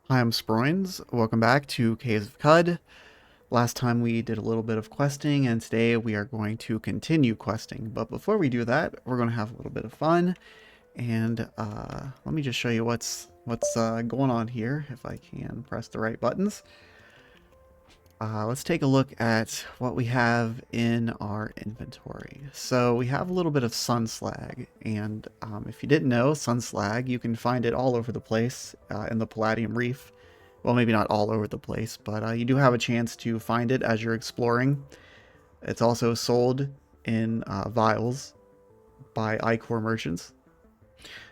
Hi, I'm Sproins. Welcome back to Caves of Qud. Last time we did a little bit of questing, and today we are going to continue questing. But before we do that, we're going to have a little bit of fun. And let me just show you what's going on here, if I can press the right buttons. Let's take a look at what we have in our inventory. So we have a little bit of sun slag, and if you didn't know, sun slag, you can find it all over the place in the Palladium Reef. Well, maybe not all over the place, but you do have a chance to find it as you're exploring. It's also sold in vials by Ichor merchants.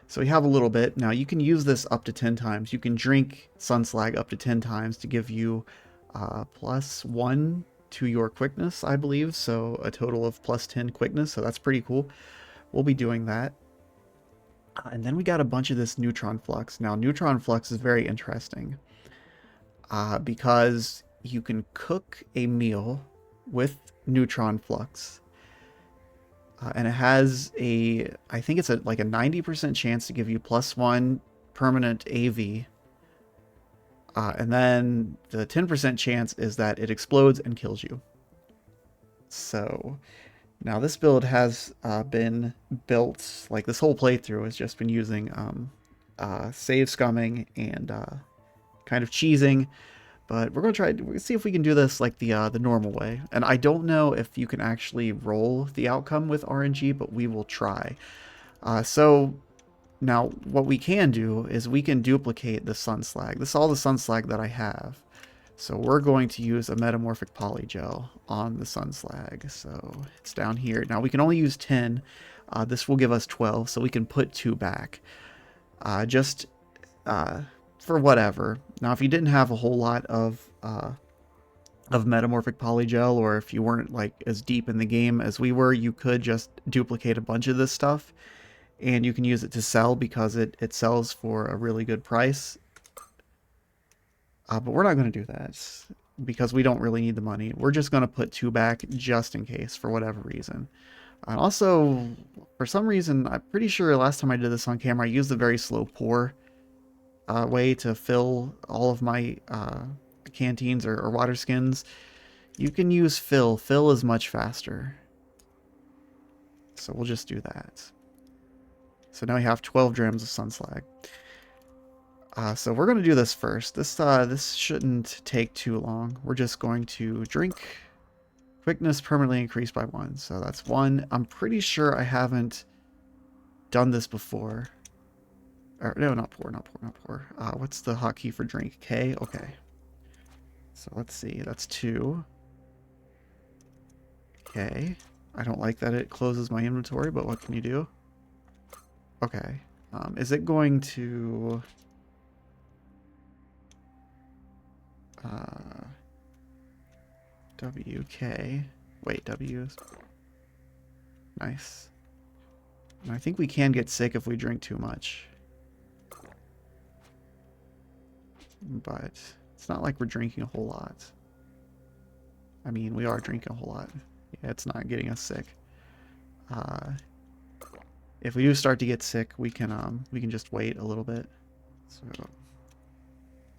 So we have a little bit. Now you can use this up to 10 times. You can drink sun slag up to 10 times to give you +1 to your quickness, I believe. So a total of +10 quickness. So that's pretty cool. We'll be doing that. And then we got a bunch of this neutron flux. Now neutron flux is very interesting. Because you can cook a meal with neutron flux. And it has I think it's like a 90% chance to give you +1 permanent AV. And then the 10% chance is that it explodes and kills you. So now this build has been built, like this whole playthrough has just been using save scumming and kind of cheesing. But we're gonna see if we can do this like the normal way. And I don't know if you can actually roll the outcome with RNG, but we will try. So now what we can do is we can duplicate the sun slag. This is all the sun slag that I have. So we're going to use a metamorphic polygel on the sun slag. So it's down here. Now we can only use 10. This will give us 12, so we can put 2 back. Just for whatever. Now, if you didn't have a whole lot of metamorphic polygel, or if you weren't like as deep in the game as we were, you could just duplicate a bunch of this stuff, and you can use it to sell because it sells for a really good price. But we're not going to do that because we don't really need the money. We're just going to put 2 back just in case for whatever reason. And also, for some reason, I'm pretty sure last time I did this on camera, I used the very slow pour way to fill all of my canteens or water skins. You can use fill. Fill is much faster. So we'll just do that. So now we have 12 drams of sun slag. So we're going to do this first. This shouldn't take too long. We're just going to drink. Quickness permanently increased by 1. So that's 1. I'm pretty sure I haven't done this before. Or, no, not pour, not pour, not pour. What's the hotkey for drink? K? Okay. So let's see. That's 2. Okay. I don't like that it closes my inventory, but what can you do? Okay. Is it going to... WK. Wait, W. Nice. And I think we can get sick if we drink too much. But it's not like we're drinking a whole lot. I mean, we are drinking a whole lot. Yeah, it's not getting us sick. If we do start to get sick, we can just wait a little bit. So,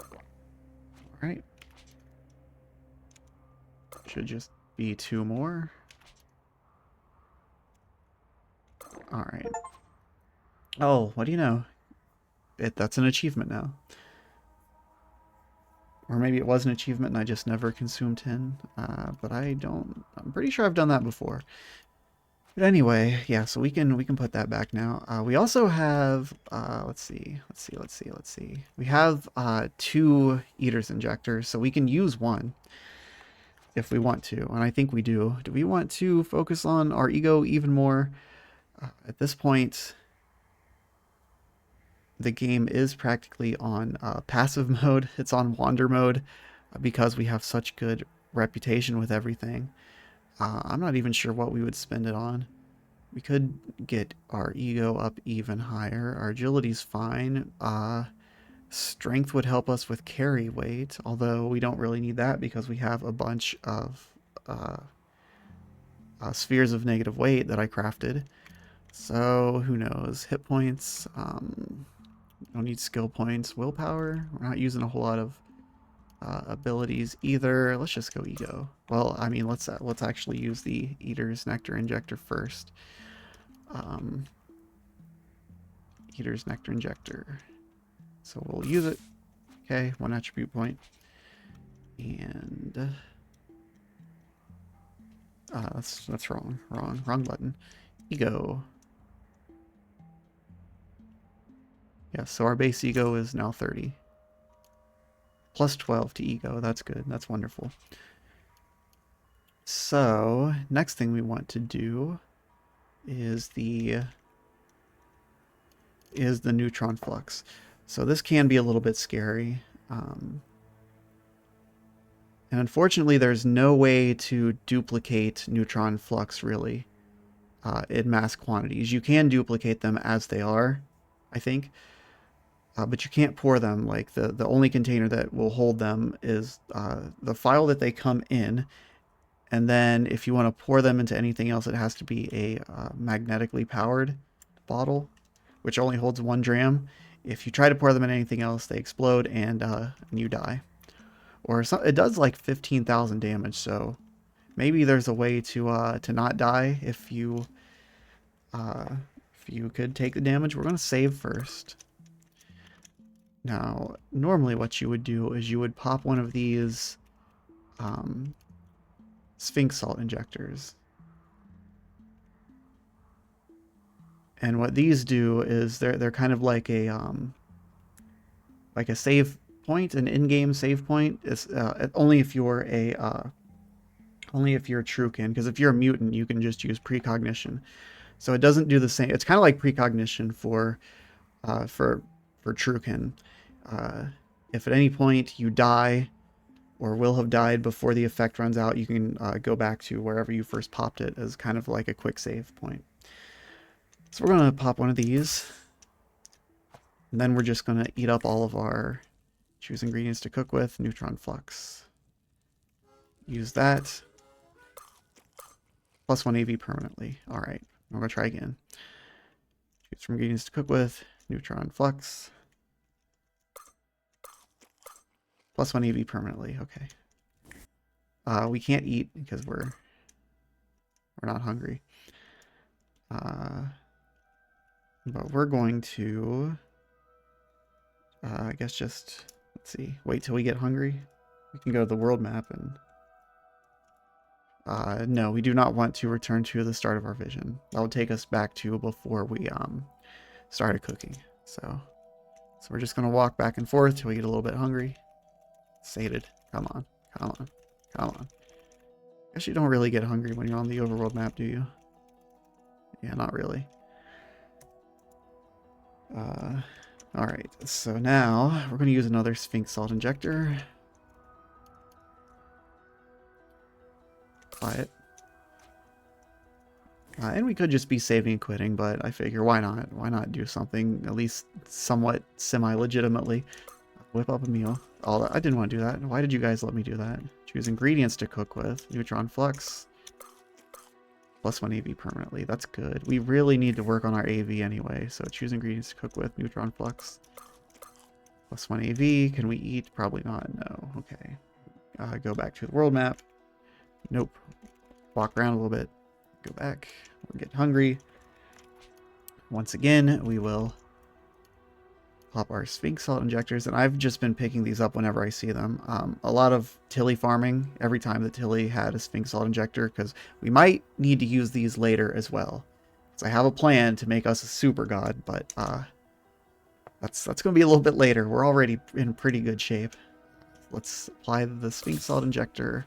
all right. Should just be 2 more. All right. Oh, what do you know? That's an achievement now. Or maybe it was an achievement and I just never consumed 10. But I'm pretty sure I've done that before. But anyway, yeah, so we can put that back now. We also have, let's see. We have 2 Eater's injectors, so we can use 1 if we want to, and I think we do. Do we want to focus on our ego even more? At this point, the game is practically on passive mode. It's on wander mode because we have such good reputation with everything. I'm not even sure what we would spend it on. We could get our ego up even higher. Our agility's fine. Strength would help us with carry weight, although we don't really need that because we have a bunch of spheres of negative weight that I crafted. So who knows? Hit points. Don't need skill points. Willpower. We're not using a whole lot of abilities either. Let's just go ego. Well, I mean, let's actually use the Eater's Nectar Injector first. Eater's Nectar Injector. So we'll use it. Okay, 1 attribute point. And that's wrong. Wrong button. Ego. Yeah, so our base ego is now 30. Plus 12 to ego. That's good. That's wonderful. So, next thing we want to do is the neutron flux. So this can be a little bit scary. And unfortunately, there's no way to duplicate neutron flux, really, in mass quantities. You can duplicate them as they are, I think. But you can't pour them. Like, the only container that will hold them is the file that they come in. And then if you want to pour them into anything else, it has to be a magnetically powered bottle, which only holds 1 dram. If you try to pour them in anything else, they explode and you die. Or it does like 15,000 damage, so maybe there's a way to not die if you could take the damage. We're gonna save first. Now, normally what you would do is you would pop one of these Sphinx salt injectors. And what these do is they're kind of like a save point, an in-game save point. It's only if you're a Trukin, because if you're a mutant, you can just use precognition. So it doesn't do the same. It's kind of like precognition for Trukin. If at any point you die or will have died before the effect runs out, you can go back to wherever you first popped it as kind of like a quick save point. So we're going to pop one of these. And then we're just going to eat up all of our choose ingredients to cook with, neutron flux. Use that. Plus 1 AV permanently. Alright, I'm going to try again. Choose from ingredients to cook with, neutron flux. Plus 1 AV permanently, okay. We can't eat because we're not hungry. But we're going to, I guess just, let's see, wait till we get hungry. We can go to the world map and, no, we do not want to return to the start of our vision. That would take us back to before we started cooking. So we're just going to walk back and forth till we get a little bit hungry. Sated. Come on. Guess you don't really get hungry when you're on the overworld map, do you? Yeah, not really. Alright, so now we're going to use another Sphinx Salt Injector. Apply it. And we could just be saving and quitting, but I figure why not? Why not do something at least somewhat semi-legitimately? Whip up a meal. Oh, I didn't want to do that. Why did you guys let me do that? Choose ingredients to cook with. Neutron flux. Plus 1 AV permanently. That's good. We really need to work on our AV anyway, so choose ingredients to cook with. Neutron flux. Plus 1 AV. Can we eat? Probably not. No. Okay. Go back to the world map. Nope. Walk around a little bit. Go back. We'll get hungry. Once again, we will pop our Sphinx Salt Injectors, and I've just been picking these up whenever I see them. A lot of Tilly farming, every time that Tilly had a Sphinx Salt Injector, because we might need to use these later as well. So I have a plan to make us a super god, but that's going to be a little bit later. We're already in pretty good shape. Let's apply the Sphinx Salt Injector.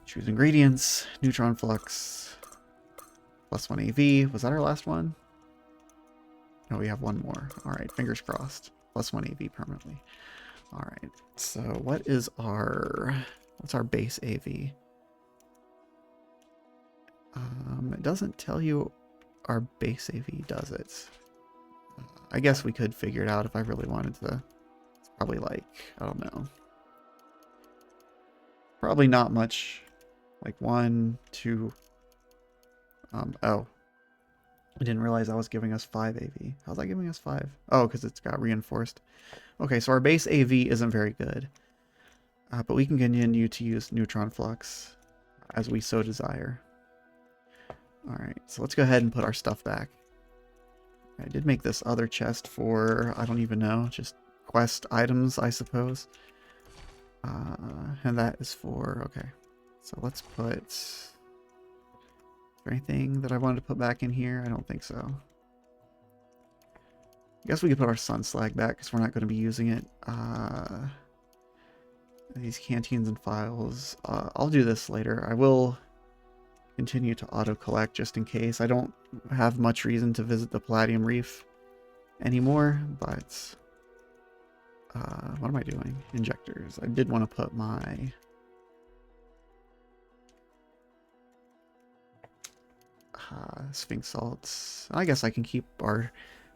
Choose ingredients, neutron flux, plus 1 AV. Was that our last one? No, we have one more. All right, fingers crossed. Plus 1 AV permanently. All right. So what's our base AV? It doesn't tell you our base AV, does it? I guess we could figure it out if I really wanted to. It's probably like, I don't know. Probably not much. Like 1, 2. Oh. I didn't realize that was giving us 5 AV. How's that giving us 5? Oh, because it's got reinforced. Okay, so our base AV isn't very good. But we can continue to use neutron flux as we so desire. Alright, so let's go ahead and put our stuff back. I did make this other chest for, I don't even know, just quest items, I suppose. And that is for, okay. So let's put, is there anything that I wanted to put back in here? I don't think so. I guess we could put our sun slag back because we're not going to be using it. These canteens and files. I'll do this later. I will continue to auto-collect just in case. I don't have much reason to visit the Palladium Reef anymore, but what am I doing? Injectors. I did want to put my Sphinx salts. I guess I can keep our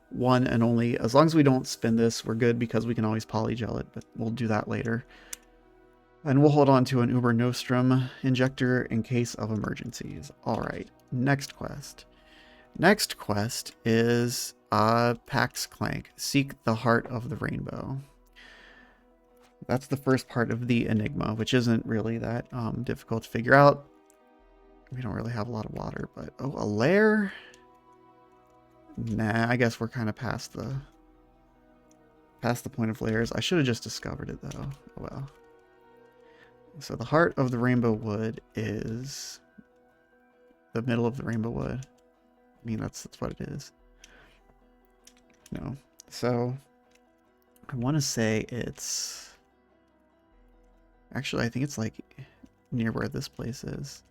one and only, as long as we don't spin this, we're good because we can always polygel it, but we'll do that later. And we'll hold on to an Uber Nostrum injector in case of emergencies. Alright, next quest. Next quest is Pax Klanq, Seek the Heart of the Rainbow. That's the first part of the Enigma, which isn't really that difficult to figure out. We don't really have a lot of water, but... Oh, a lair? Nah, I guess we're kind of past the point of layers. I should have just discovered it, though. Oh, well. So the heart of the Rainbow Wood is the middle of the Rainbow Wood. I mean, that's what it is. No. So I want to say it's... Actually, I think it's like near where this place is.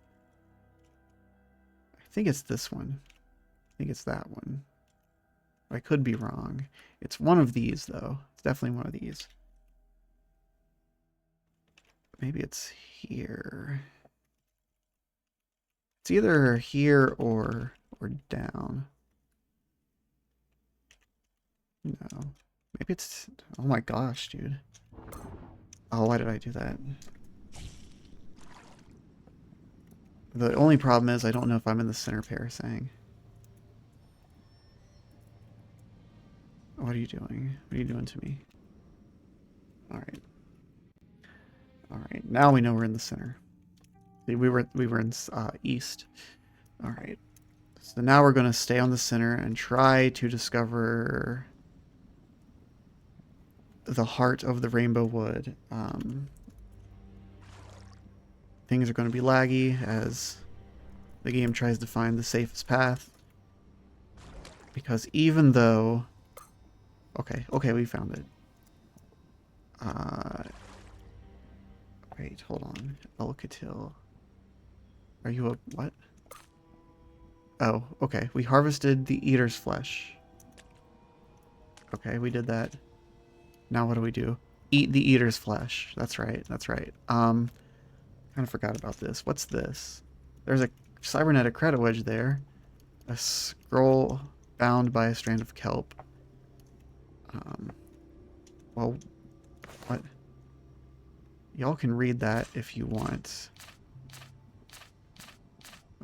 I think it's this one. I think it's that one. I could be wrong. It's one of these, though. It's definitely one of these. Maybe it's here. It's either here or down. No. Maybe it's... Oh my gosh, dude. Oh, why did I do that? The only problem is I don't know if I'm in the center parasang. What are you doing? What are you doing to me? Alright. Alright, now we know we're in the center. See, we were in east. Alright. So now we're going to stay on the center and try to discover the heart of the Rainbow Wood. Things are going to be laggy as the game tries to find the safest path. Because even though... Okay, we found it. Wait, hold on. Alcatil. Are you a... what? Oh, okay. We harvested the eater's flesh. Okay, we did that. Now what do we do? Eat the eater's flesh. That's right, that's right. Kind of forgot about this. What's this? There's a cybernetic credit wedge there. A scroll bound by a strand of kelp. Well, what? Y'all can read that if you want.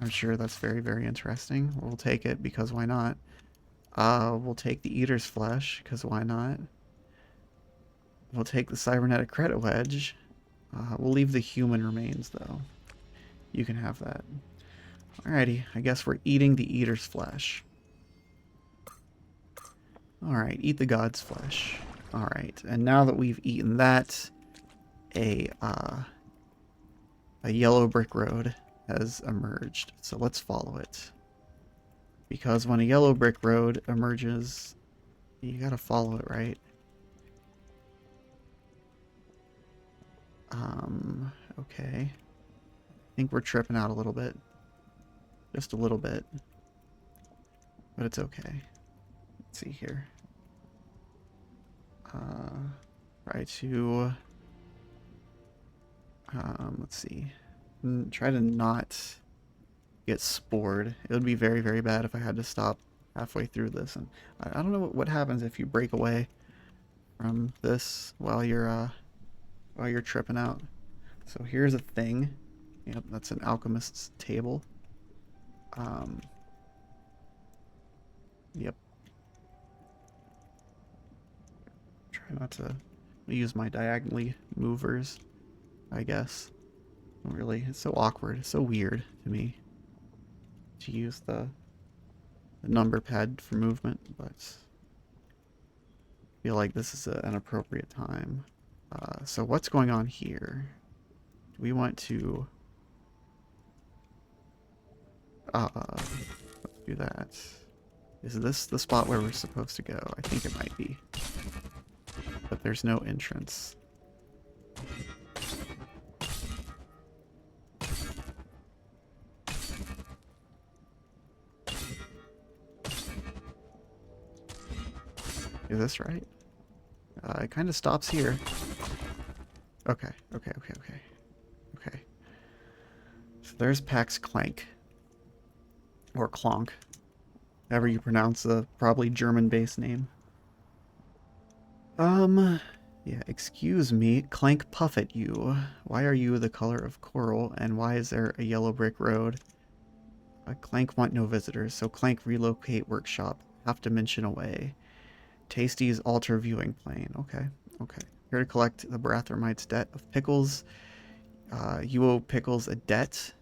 I'm sure that's very, very interesting. We'll take it because why not? We'll take the eater's flesh because why not? We'll take the cybernetic credit wedge. We'll leave the human remains though. You can have that. Alrighty, I guess we're eating the eater's flesh. Alright, eat the god's flesh. Alright, and now that we've eaten that, a yellow brick road has emerged. So let's follow it. Because when a yellow brick road emerges, you gotta follow it, right? Okay. I think we're tripping out a little bit. Just a little bit. But it's okay. Let's see here. Try to... let's see. Try to not get spored. It would be very, very bad if I had to stop halfway through this. And I don't know what happens if you break away from this while you're tripping out. So here's a thing. Yep, that's an alchemist's table. Yep. Try not to use my diagonally movers, I guess. Really, it's so awkward. It's so weird to me to use the number pad for movement, but I feel like this is an appropriate time. So what's going on here? Do we want to let's do that. Is this the spot where we're supposed to go? I think it might be. But there's no entrance. Is this right? It kind of stops here. Okay. Okay. So there's Pax Klanq. Or Klanq. However you pronounce the probably German-based name. Yeah, excuse me. Klanq puff at you. Why are you the color of coral, and why is there a yellow brick road? Klanq want no visitors, so Klanq relocate workshop. Half dimension away. Tasty's altar viewing plane. Okay. Here to collect the Barathramite's debt of pickles. You owe pickles a debt.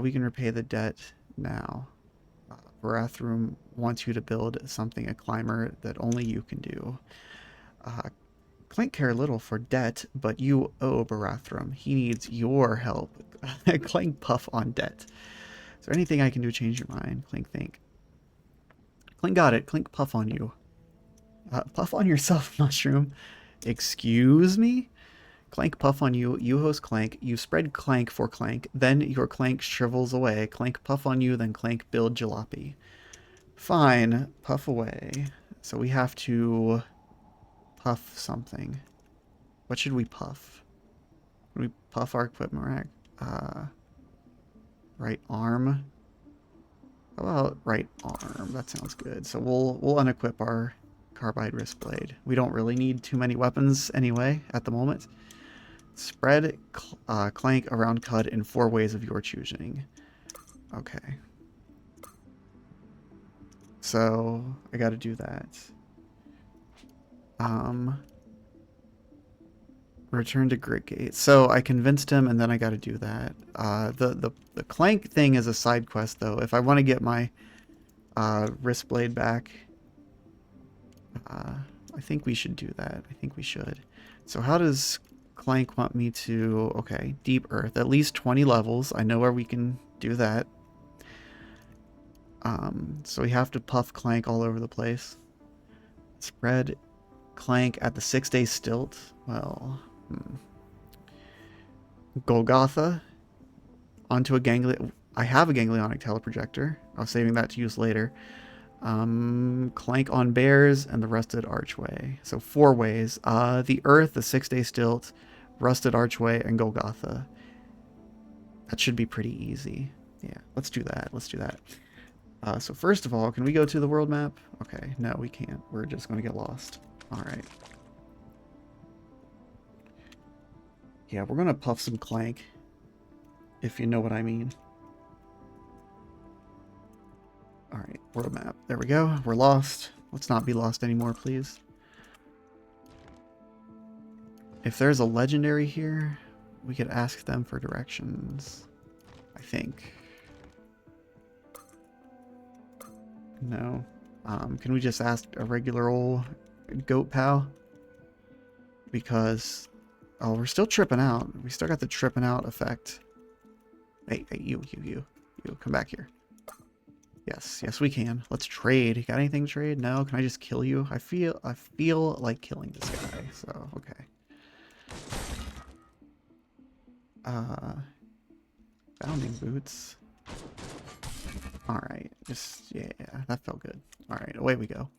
We can repay the debt now. Barathrum wants you to build something a climber that only you can do. Klanq care little for debt, but you owe Barathrum. He needs your help. Klanq puff on debt. Is there anything I can do to change your mind? Klanq think. Klanq got it. Klanq puff on you. Puff on yourself, Mushroom. Excuse me? Klanq puff on you. You host Klanq. You spread Klanq for Klanq. Then your Klanq shrivels away. Klanq puff on you. Then Klanq build jalopy. Fine. Puff away. So we have to puff something. What should we puff? Can we puff our equipment rack? Right arm. How about right arm? That sounds good. So we'll unequip our carbide wrist blade. We don't really need too many weapons anyway at the moment. Spread Klanq around Qud in 4 ways of your choosing. Okay. So I got to do that. Return to Gritgate. So I convinced him, and then I got to do that. The Klanq thing is a side quest, though. If I want to get my wrist blade back, I think we should do that. I think we should. So how does Klanq want me to... Okay, Deep Earth. At least 20 levels. I know where we can do that. So we have to puff Klanq all over the place. Spread Klanq at the 6-day stilt. Well... Golgotha onto a ganglion. I have a ganglionic teleprojector. I was saving that to use later. Klanq on bears and the rusted archway. So 4 ways. The earth, the 6-day stilt, rusted archway, and Golgotha. That should be pretty easy. Yeah, let's do that. So first of all, can we go to the world map? Okay, no, we can't. We're just going to get lost. All right. Yeah, we're going to puff some Klanq, if you know what I mean. Alright, world map. There we go. We're lost. Let's not be lost anymore, please. If there's a legendary here, we could ask them for directions. I think. No. Can we just ask a regular old goat pal? Because... Oh, we're still tripping out. We still got the tripping out effect. Hey, you. Come back here. Yes, we can. Let's trade. You got anything to trade? No? Can I just kill you? I feel like killing this guy, so, okay. Bounding boots. Alright, yeah, that felt good. Alright, away we go.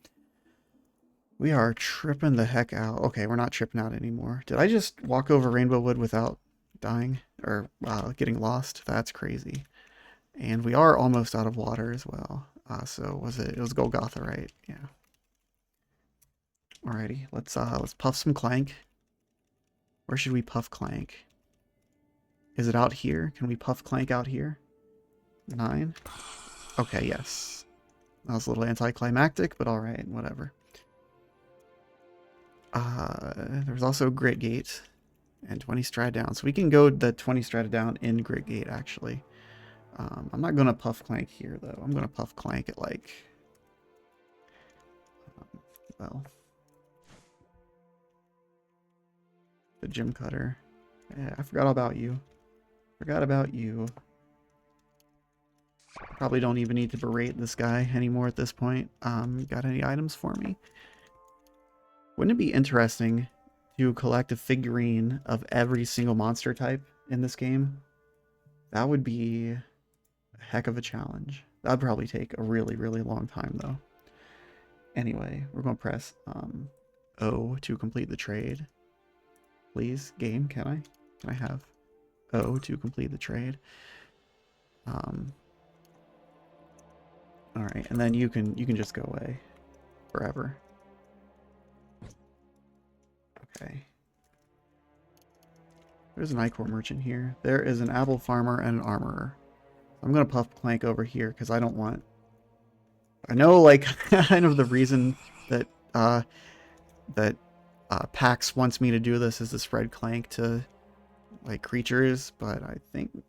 We are tripping the heck out. Okay, we're not tripping out anymore. Did I just walk over Rainbow Wood without dying? Or getting lost? That's crazy. And we are almost out of water as well. So it was Golgotha, right? Yeah. Alrighty, let's puff some Klanq. Where should we puff Klanq? Is it out here? Can we puff Klanq out here? 9? Okay, yes. That was a little anticlimactic, but alright, whatever. There's also Grit Gate and 20 strata down. So we can go the 20 strata down in Grit Gate, actually. I'm not going to puff Klanq here, though. I'm going to puff Klanq at, like... well... the gym cutter. Yeah, I forgot about you. Forgot about you. Probably don't even need to berate this guy anymore at this point. Got any items for me? Wouldn't it be interesting to collect a figurine of every single monster type in this game? That would be a heck of a challenge. That'd probably take a really, really long time, though. Anyway, we're going to press O to complete the trade. Please, game, can I? Can I have O to complete the trade? All right, and then you can just go away forever. Okay. There's an Ichor merchant here. There is an apple farmer and an armorer. I'm gonna puff Klanq over here because I don't want. I know, like, kind of the reason that PAX wants me to do this is to spread Klanq to like creatures, but I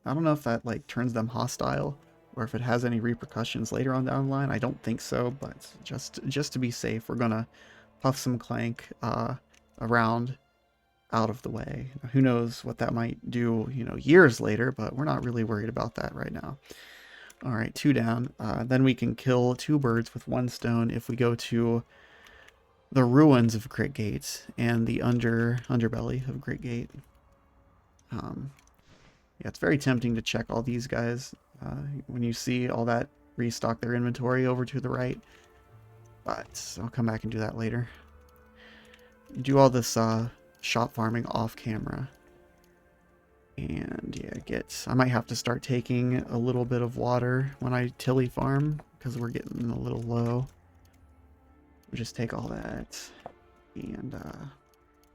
don't know if that like turns them hostile or if it has any repercussions later on down the line. I don't think so, but just to be safe, we're gonna puff some Klanq around out of the way. Now, who knows what that might do, you know, years later, but we're not really worried about that right now. All right, 2 down. Then we can kill 2 birds with 1 stone if we go to the ruins of Grit Gate and the underbelly of Grit Gate. Yeah, it's very tempting to check all these guys when you see all that restock their inventory over to the right. But I'll come back and do that later. Do all this shop farming off camera. And yeah, I might have to start taking a little bit of water when I tilly farm because we're getting a little low. We'll just take all that and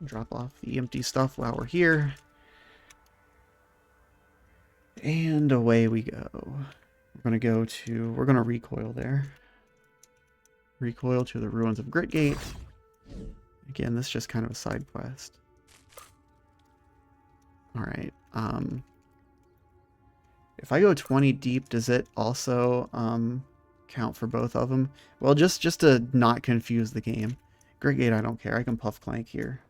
drop off the empty stuff while we're here. And away we go. We're gonna recoil there. Recoil to the ruins of Grit Gate. Again, this is just kind of a side quest. Alright, if I go 20 deep, does it also count for both of them? Well, just to not confuse the game. Grit Gate, I don't care. I can puff Klanq here.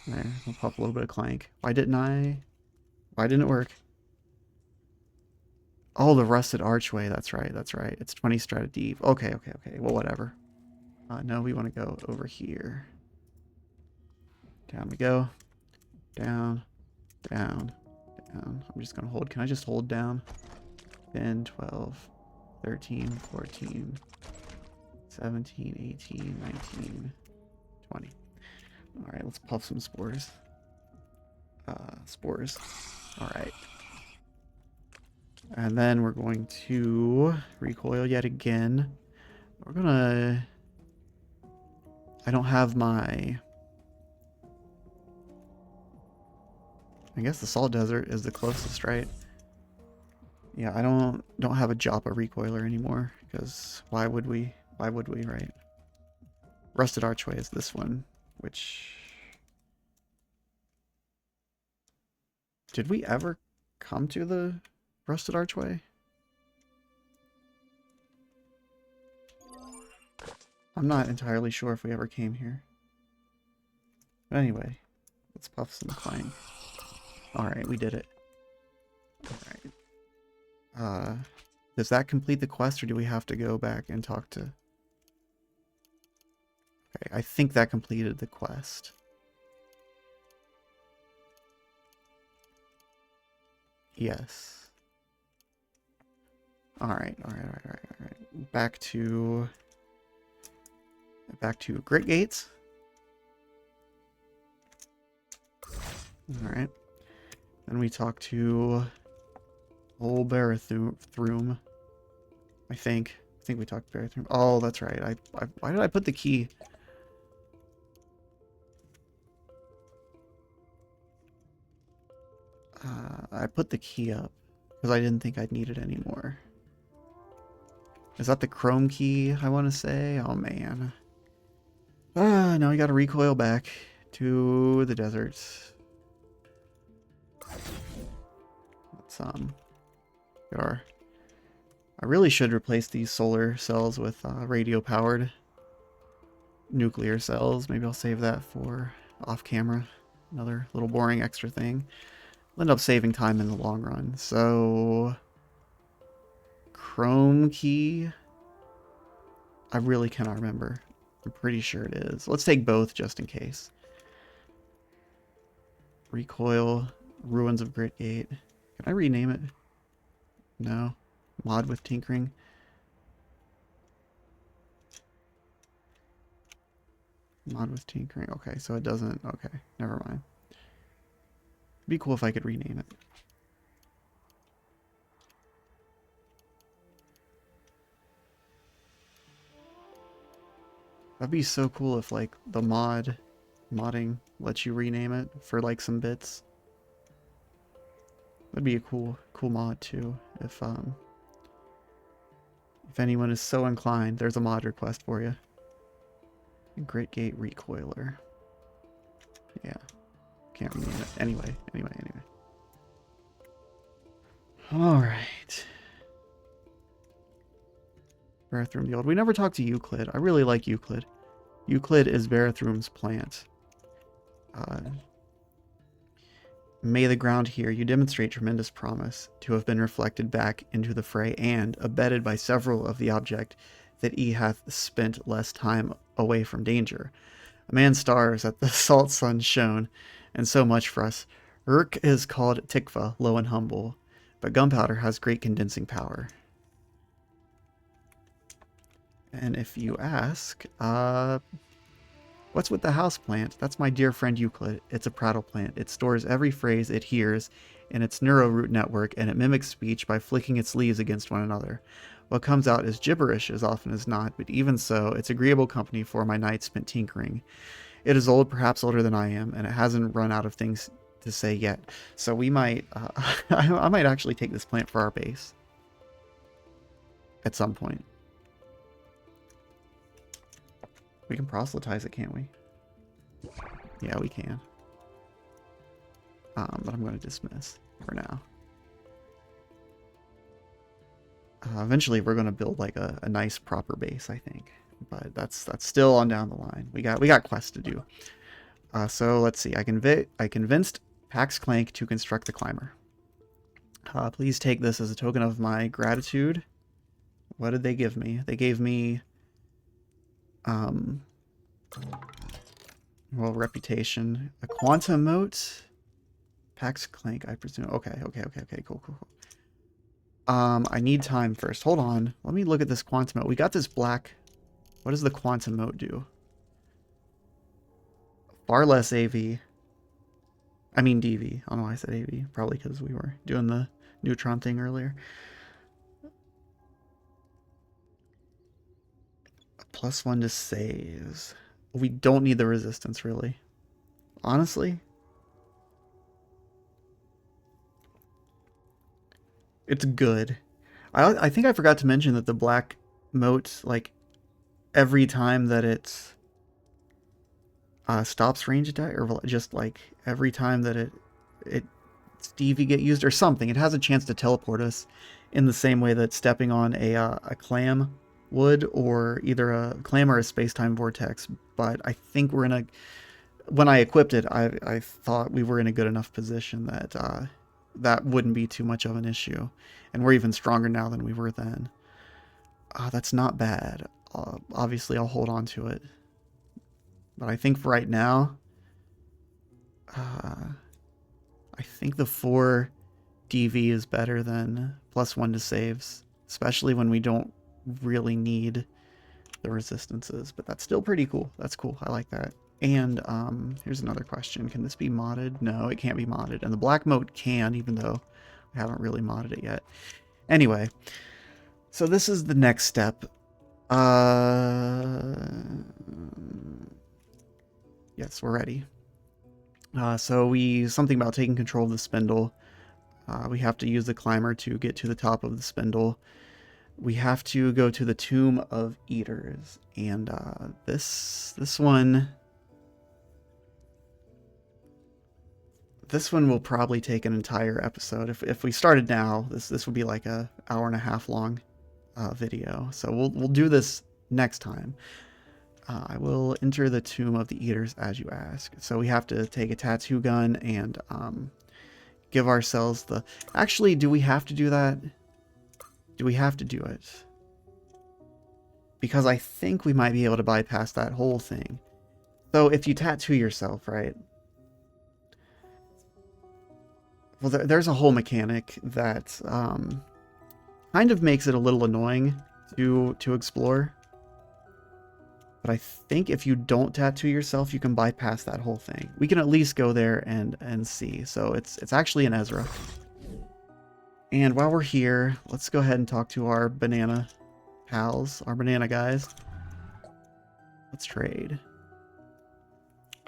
There, I'll puff a little bit of Klanq. Why didn't it work? Oh, the rusted archway. That's right. That's right. It's 20 strata deep. Okay. Well, whatever. No, we want to go over here. Down we go. Down. Down. Down. I'm just going to hold. Can I just hold down? 10, 12, 13, 14, 17, 18, 19, 20. All right, let's puff some spores. Spores. All right. And then we're going to recoil yet again. We're gonna... I don't have my... I guess the Salt Desert is the closest, right? Yeah, I don't have a Joppa recoiler anymore, because why would we? Why would we, right? Rusted Archway is this one, which... Did we ever come to the Rusted Archway? I'm not entirely sure if we ever came here. But anyway, let's puff some Klanq. Alright, we did it. Alright. Does that complete the quest, or do we have to go back and talk to... Okay, I think that completed the quest. Yes. Alright. Back to Grit Gates. Alright. Then we talk to old Barathroom. I think we talked to Barathroom. Oh, that's right. Why did I put the key? I put the key up because I didn't think I'd need it anymore. Is that the chrome key, I want to say? Oh, man. Now we got to recoil back to the deserts. Let's, get our... I really should replace these solar cells with radio-powered nuclear cells. Maybe I'll save that for off-camera. Another little boring extra thing. I'll end up saving time in the long run. So... Chrome key... I really cannot remember. I'm pretty sure it is. Let's take both just in case. Recoil, Ruins of Gritgate. Can I rename it? No. Mod with tinkering. Mod with tinkering. Okay, so it doesn't... Okay, never mind. It'd be cool if I could rename it. That'd be so cool if, like, the modding lets you rename it for, like, some bits. That'd be a cool mod, too. If anyone is so inclined, there's a mod request for you. Gritgate Recoiler. Yeah. Can't rename it. Anyway. Alright. Verathrum the Old. We never talked to Euclid. I really like Euclid. Euclid is Verathrum's plant. May the ground hear you demonstrate tremendous promise to have been reflected back into the fray and, abetted by several of the object, that he hath spent less time away from danger. A man stars at the salt sun shone, and so much for us. Urk is called Tikva, low and humble, but gunpowder has great condensing power. And if you ask, what's with the house plant? That's my dear friend Euclid. It's a prattle plant. It stores every phrase it hears in its neuroroot network, and it mimics speech by flicking its leaves against one another. What comes out is gibberish as often as not, but even so, it's agreeable company for my night spent tinkering. It is old, perhaps older than I am, and it hasn't run out of things to say yet. So we might, I might actually take this plant for our base. At some point. We can proselytize it, can't we? Yeah, we can. But I'm going to dismiss for now. Eventually, we're going to build like a nice proper base, I think. But that's still on down the line. We got quests to do. So let's see. I convinced Pax Klanq to construct the climber. Please take this as a token of my gratitude. What did they give me? They gave me well, reputation, a quantum mote, Pax Klanq, I presume. Okay, cool. I need time first. Hold on. Let me look at this quantum mote. We got this black. What does the quantum mote do? Far less AV. I mean DV. I don't know why I said AV. Probably because we were doing the neutron thing earlier. +1 to saves. We don't need the resistance, really. Honestly. It's good. I think I forgot to mention that the black mote, like, every time that it stops range attack, or just, like, every time that Stevie get used or something, it has a chance to teleport us in the same way that stepping on a clam would, or either a clam or a space-time vortex. But I think we're in a... When I equipped it, I thought we were in a good enough position that that wouldn't be too much of an issue. And we're even stronger now than we were then. That's not bad. Obviously, I'll hold on to it. But I think for right now, I think the 4 DV is better than +1 to saves, especially when we don't really need the resistances. But that's still pretty cool. That's cool. I like that. And here's another question. Can this be modded? No, it can't be modded. And the black mote can, even though we haven't really modded it yet. Anyway, so this is the next step. Yes, we're ready. So something about taking control of the spindle. We have to use the climber to get to the top of the spindle. we have to go to the Tomb of Eaters, and this one will probably take an entire episode. If we started now, this would be like a hour and a half long video. So we'll do this next time. I will enter the Tomb of the Eaters as you ask. So we have to take a tattoo gun and give ourselves the... Actually, do we have to do that? Do we have to do it? Because I think we might be able to bypass that whole thing. So if you tattoo yourself, right? Well, there's a whole mechanic that kind of makes it a little annoying to explore. But I think if you don't tattoo yourself, you can bypass that whole thing. We can at least go there and see. So it's actually in Ezra. And while we're here, let's go ahead and talk to our banana pals, our banana guys. Let's trade.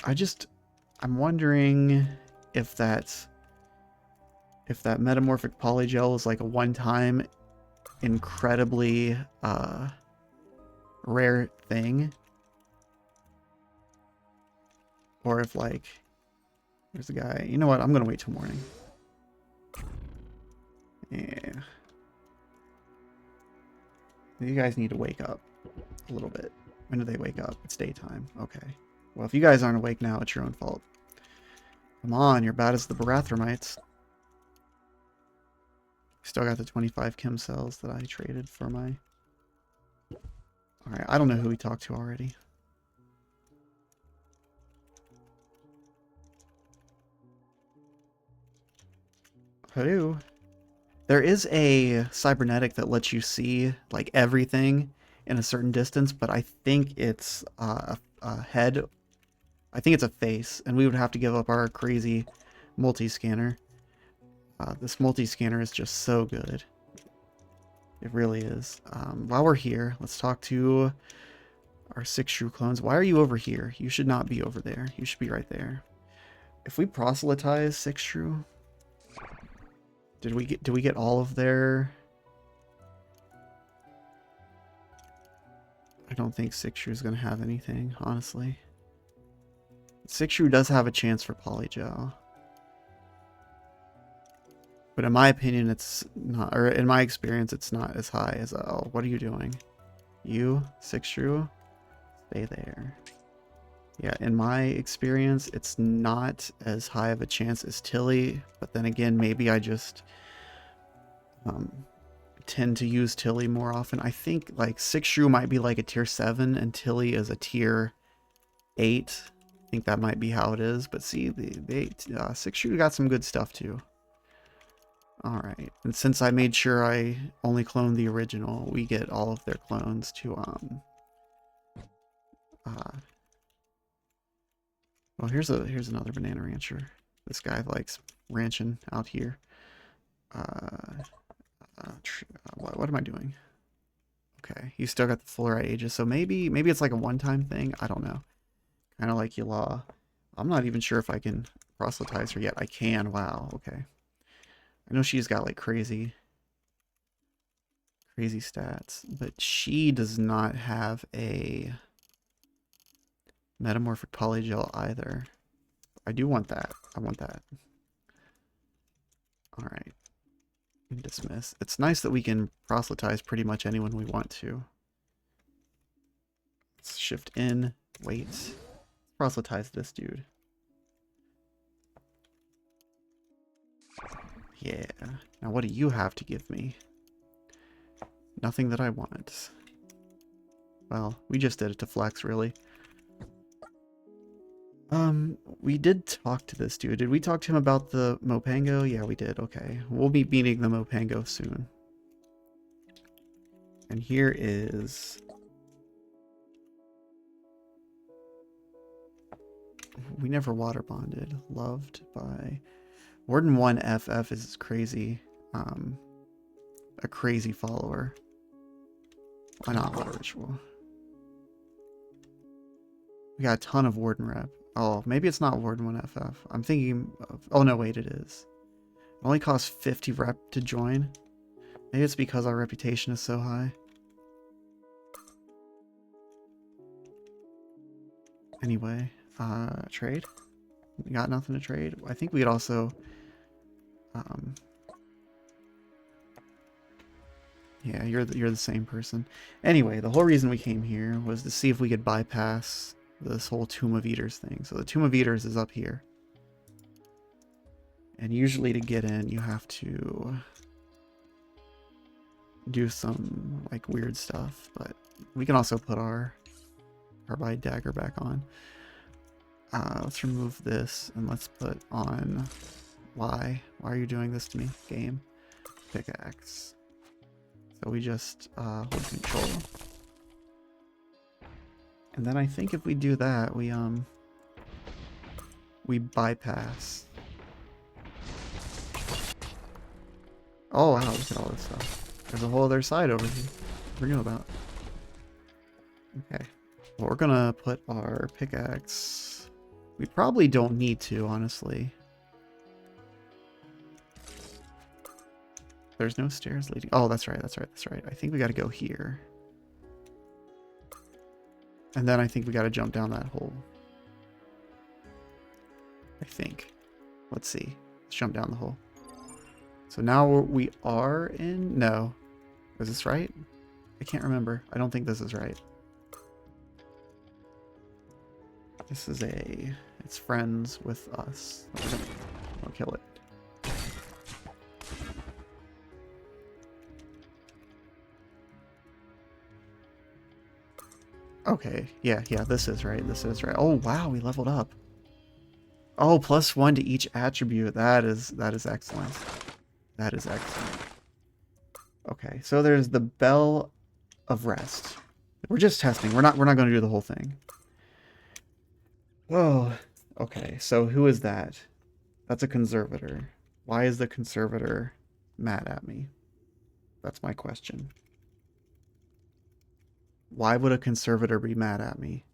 I'm wondering if that metamorphic polygel is like a one-time incredibly rare thing, or if like there's a guy. You know what? I'm gonna wait till morning. Yeah, you guys need to wake up a little bit. When do they wake up? It's daytime. Okay. Well, if you guys aren't awake now, it's your own fault. Come on, you're bad as the Barathromites. Still got the 25 chem cells that I traded for my... Alright, I don't know who we talked to already. Hello? There is a cybernetic that lets you see, like, everything in a certain distance, but I think it's a head. I think it's a face, and we would have to give up our crazy multi-scanner. This multi-scanner is just so good. It really is. While we're here, let's talk to our 6 shrew clones. Why are you over here? You should not be over there. You should be right there. If we proselytize 6 shrew, did we get all of their... I don't think 6 shrew is going to have anything, honestly. 6 shrew does have a chance for polygel. But in my opinion, it's not, or in my experience, it's not as high as, oh, what are you doing? You, 6 shrew, stay there. Yeah, in my experience, it's not as high of a chance as Tilly, but then again, maybe I just tend to use Tilly more often. I think like 6 shrew might be like a tier 7 and Tilly is a tier 8. I think that might be how it is, but see, they 6 shrew got some good stuff too. Alright, and since I made sure I only cloned the original, we get all of their clones to, well, here's another banana rancher. This guy likes ranching out here. What am I doing? Okay, he's still got the fluorite ages, so maybe it's like a one-time thing. I don't know. Kind of like Yala. I'm not even sure if I can proselytize her yet. I can. Wow. Okay. I know she's got like crazy stats, but she does not have a metamorphic polygel either. I do want that. I want that. All right. Dismiss. It's nice that we can proselytize pretty much anyone we want to. Let's shift in. Wait. Proselytize this dude. Yeah. Now what do you have to give me? Nothing that I want. Well, we just did it to flex, really. We did talk to this dude. Did we talk to him about the Mopango? Yeah, we did. Okay. We'll be beating the Mopango soon. And here is... We never water bonded. Loved by... Warden 1 FF is crazy. A crazy follower. Why not water ritual? We got a ton of Warden rep. Oh, maybe it's not Warden 1 FF. I'm thinking of... Oh, no, wait, it is. It only costs 50 rep to join. Maybe it's because our reputation is so high. Anyway, trade. We got nothing to trade. I think we'd also, yeah, you're the same person. Anyway, the whole reason we came here was to see if we could bypass this whole Tomb of Eaters thing. So the Tomb of Eaters is up here. And usually to get in, you have to do some like weird stuff, but we can also put our carbide dagger back on. Let's remove this and let's put on why are you doing this to me, game? Pickaxe. So we just hold control. And then I think if we do that, we bypass. Oh wow, look at all this stuff. There's a whole other side over here. What knew about? Okay. Well, we're gonna put our pickaxe. We probably don't need to, honestly. There's no stairs leading. Oh, that's right. I think we gotta go here. And then I think we gotta jump down that hole. I think. Let's see. Let's jump down the hole. So now we are in... No. Is this right? I can't remember. I don't think this is right. This is a... It's friends with us. I'll kill it. Okay. Yeah, this is right. This is right. Oh, wow. We leveled up. Oh, +1 to each attribute. That is excellent. That is excellent. Okay, so there's the Bell of Rest. We're just testing. We're not going to do the whole thing. Oh, okay. So who is that? That's a conservator. Why is the conservator mad at me? That's my question. Why would a conservator be mad at me?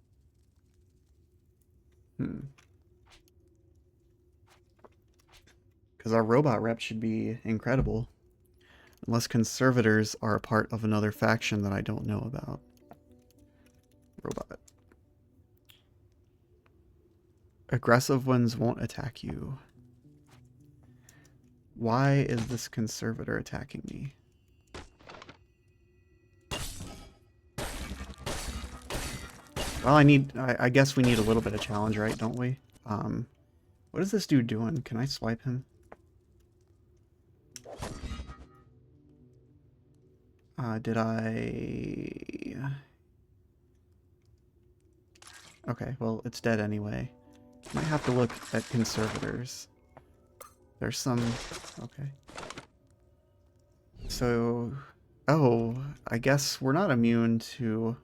Because our robot rep should be incredible. Unless conservators are a part of another faction that I don't know about. Robot. Aggressive ones won't attack you. Why is this conservator attacking me? Well, I guess we need a little bit of challenge, right? Don't we? What is this dude doing? Can I swipe him? Did I... Okay, well, it's dead anyway. Might have to look at conservators. There's some... Okay. So... Oh, I guess we're not immune to...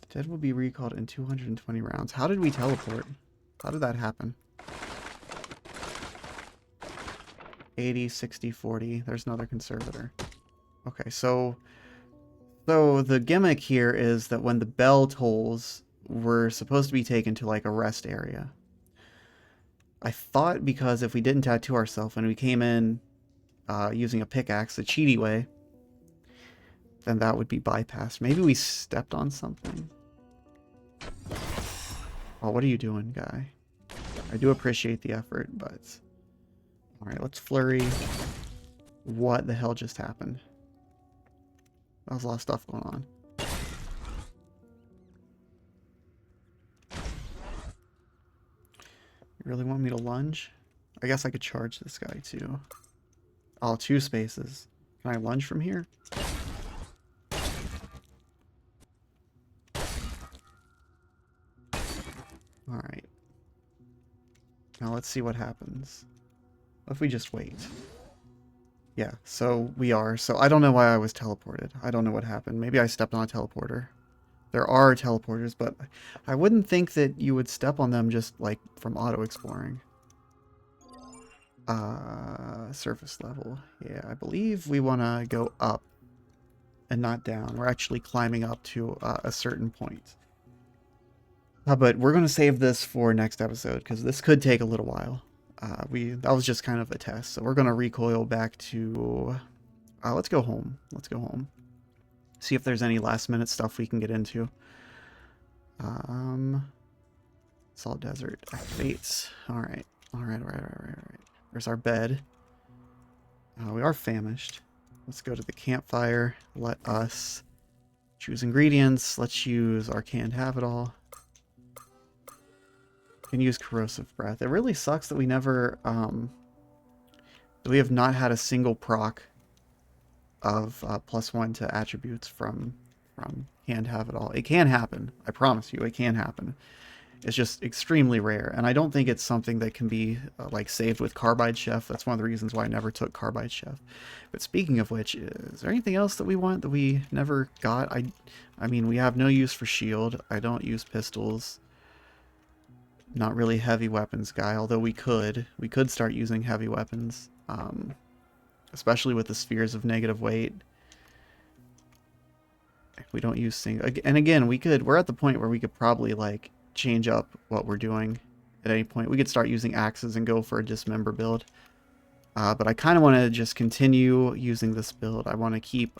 Dead will be recalled in 220 rounds. How did we teleport? How did that happen? 80, 60, 40. There's another conservator. Okay, so the gimmick here is that when the bell tolls, we're supposed to be taken to like a rest area. I thought because if we didn't tattoo ourselves and we came in using a pickaxe, the cheaty way, then that would be bypassed. Maybe we stepped on something. Oh, what are you doing, guy? I do appreciate the effort, but... Alright, let's flurry. What the hell just happened? That was a lot of stuff going on. You really want me to lunge? I guess I could charge this guy too. Oh, 2 spaces. Can I lunge from here? Alright. Now let's see what happens. What if we just wait? Yeah, so we are. So I don't know why I was teleported. I don't know what happened. Maybe I stepped on a teleporter. There are teleporters, but I wouldn't think that you would step on them just like from auto-exploring. Surface level. Yeah, I believe we want to go up and not down. We're actually climbing up to a certain point. But we're going to save this for next episode because this could take a little while. That was just kind of a test. So we're gonna recoil back to. Let's go home. Let's go home. See if there's any last minute stuff we can get into. Salt desert activates. All right. All right. All right. All right. All right. There's our bed. We are famished. Let's go to the campfire. Let us choose ingredients. Let's use our canned have-it-all. Can use corrosive breath. It really sucks that we never, that we have not had a single proc of +1 to attributes from canned have-it-all. It can happen. I promise you, it can happen. It's just extremely rare, and I don't think it's something that can be like saved with Carbide Chef. That's one of the reasons why I never took Carbide Chef. But speaking of which, is there anything else that we want that we never got? I mean, we have no use for shield. I don't use pistols. Not really heavy weapons guy, although we could start using heavy weapons, especially with the spheres of negative weight. We don't use single, and again, we're at the point where we could probably like change up what we're doing at any point. We could start using axes and go for a dismember build. But I kind of want to just continue using this build. I want to keep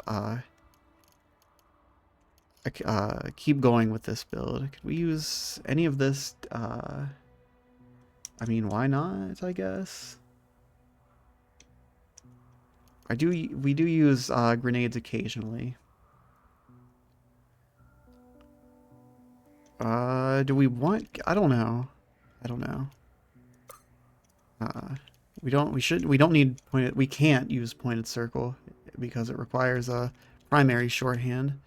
going with this build. Could we use any of this? I mean, why not, I guess? We do use grenades occasionally. Do we want... I don't know. I don't know. We don't need pointed... We can't use pointed circle because it requires a primary shorthand.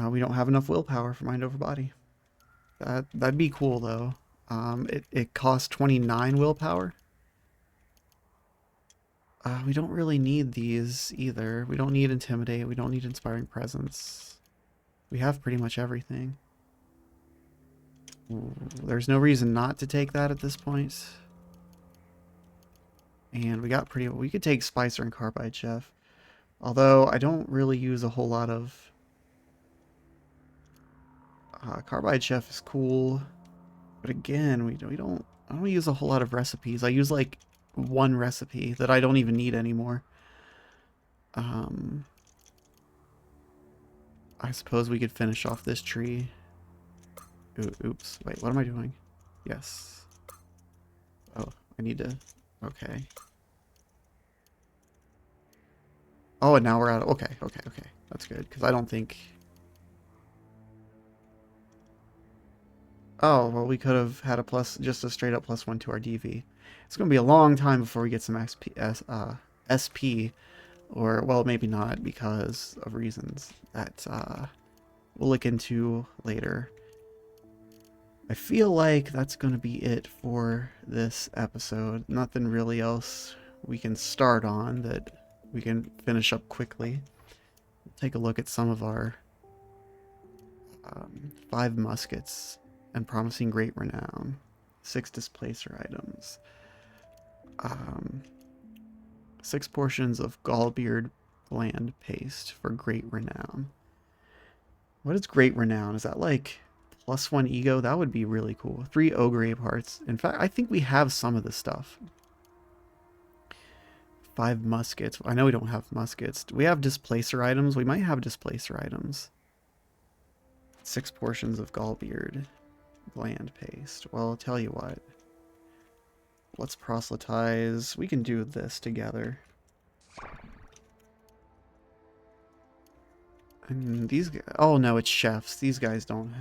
We don't have enough willpower for mind over body. That'd be cool, though. It costs 29 willpower. We don't really need these either. We don't need intimidate. We don't need inspiring presence. We have pretty much everything. There's no reason not to take that at this point. And we got pretty... We could take Spicer and Carbide Chef. Although I don't really use a whole lot of... Carbide Chef is cool. But again, I don't use a whole lot of recipes. I use like one recipe that I don't even need anymore. I suppose we could finish off this tree. Oops. Wait, what am I doing? Yes. Oh, I need to... Okay. Oh, and now we're out of... Okay. That's good, because I don't think... Oh, well, we could have had just a straight up +1 to our DV. It's going to be a long time before we get some SP, or, well, maybe not, because of reasons that we'll look into later. I feel like that's going to be it for this episode. Nothing really else we can start on that we can finish up quickly. Take a look at some of our 5 muskets and promising great renown. 6 displacer items. 6 portions of gallbeard gland paste for great renown. What is great renown? Is that like +1 ego? That would be really cool. 3 ogre ape hearts. In fact, I think we have some of this stuff. 5 muskets. I know we don't have muskets. Do we have displacer items? We might have displacer items. 6 portions of gallbeard gland paste. Well, I'll tell you what. Let's proselytize. We can do this together. And these guys, oh no, it's chefs. These guys don't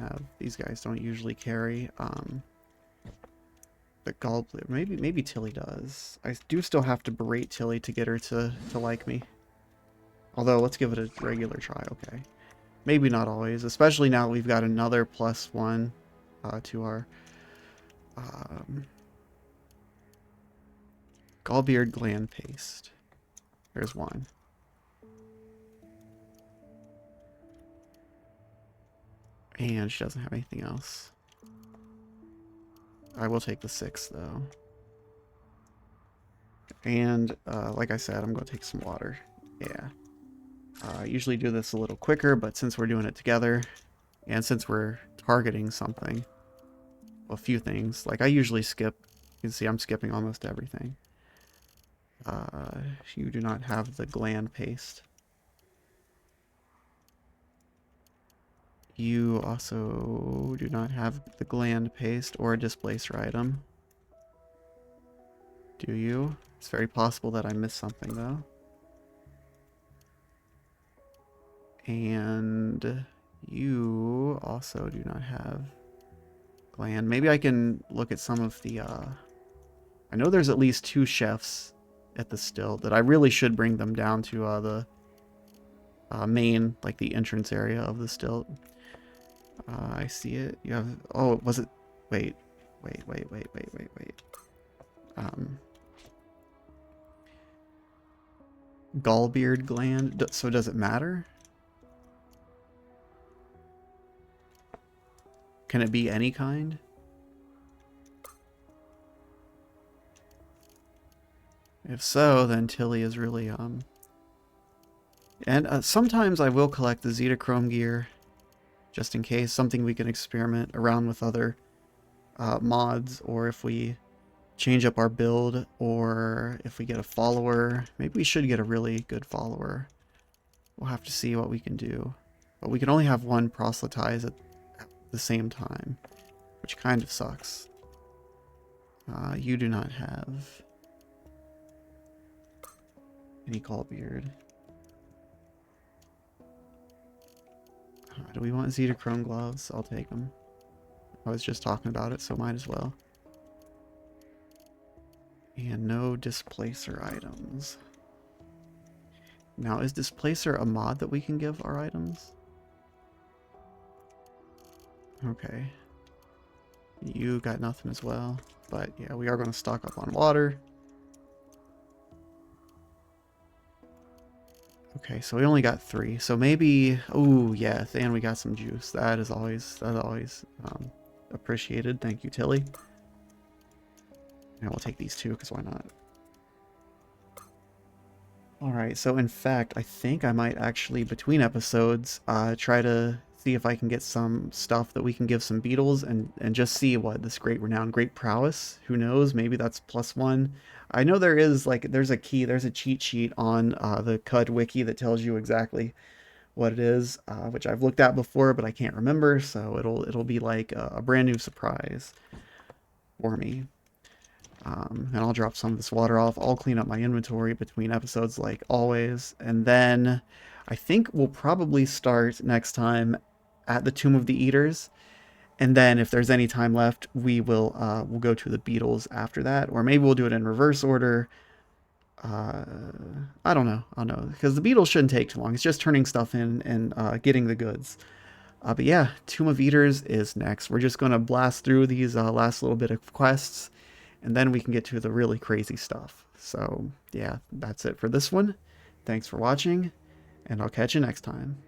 usually carry the gallbladder. Maybe Tilly does. I do still have to berate Tilly to get her to like me. Although let's give it a regular try. Okay. Maybe not always, especially now that we've got another +1 to our gallbeard gland paste. There's one. And she doesn't have anything else. I will take the 6 though. And like I said, I'm going to take some water. Yeah. I usually do this a little quicker, but since we're doing it together, and since we're targeting something, well, a few things, like I usually skip You can see I'm skipping almost everything. You do not have the gland paste. You also do not have the gland paste or a displacer item. Do you? It's very possible that I missed something though. And you also do not have gland. Maybe I can look at some of the I know there's at least 2 chefs at the still that I really should bring them down to the main, like the entrance area of the still. I see it. You have, oh, was it, wait. Gallbeard gland, so does it matter? Can it be any kind? If so, then Tilly is really, and sometimes I will collect the Zetachrome gear, just in case, something we can experiment around with other mods, or if we change up our build, or if we get a follower. Maybe we should get a really good follower. We'll have to see what we can do. But we can only have one proselytize at the same time, which kind of sucks. You do not have any Gallbeard. Do we want Zetachrome gloves? I'll take them. I was just talking about it, so might as well. And no displacer items. Now, is displacer a mod that we can give our items? Okay. You got nothing as well. But yeah, we are going to stock up on water. Okay, so we only got 3. So maybe, oh yeah, and we got some juice. That's always appreciated. Thank you, Tilly. And we'll take these 2, because why not? Alright, so in fact, I think I might actually, between episodes, try to see if I can get some stuff that we can give some beetles and just see what this great renown, great prowess. Who knows? Maybe that's +1. I know there is, like, there's a key, there's a cheat sheet on the Qud wiki that tells you exactly what it is, which I've looked at before, but I can't remember, so it'll be like a brand new surprise for me. And I'll drop some of this water off. I'll clean up my inventory between episodes like always. And then I think we'll probably start next time at the Tomb of the Eaters. And then if there's any time left, we'll go to the beetles after that. Or maybe we'll do it in reverse order. I don't know. Because the beetles shouldn't take too long. It's just turning stuff in and getting the goods. But yeah, Tomb of Eaters is next. We're just going to blast through these last little bit of quests. And then we can get to the really crazy stuff. So, yeah, that's it for this one. Thanks for watching, and I'll catch you next time.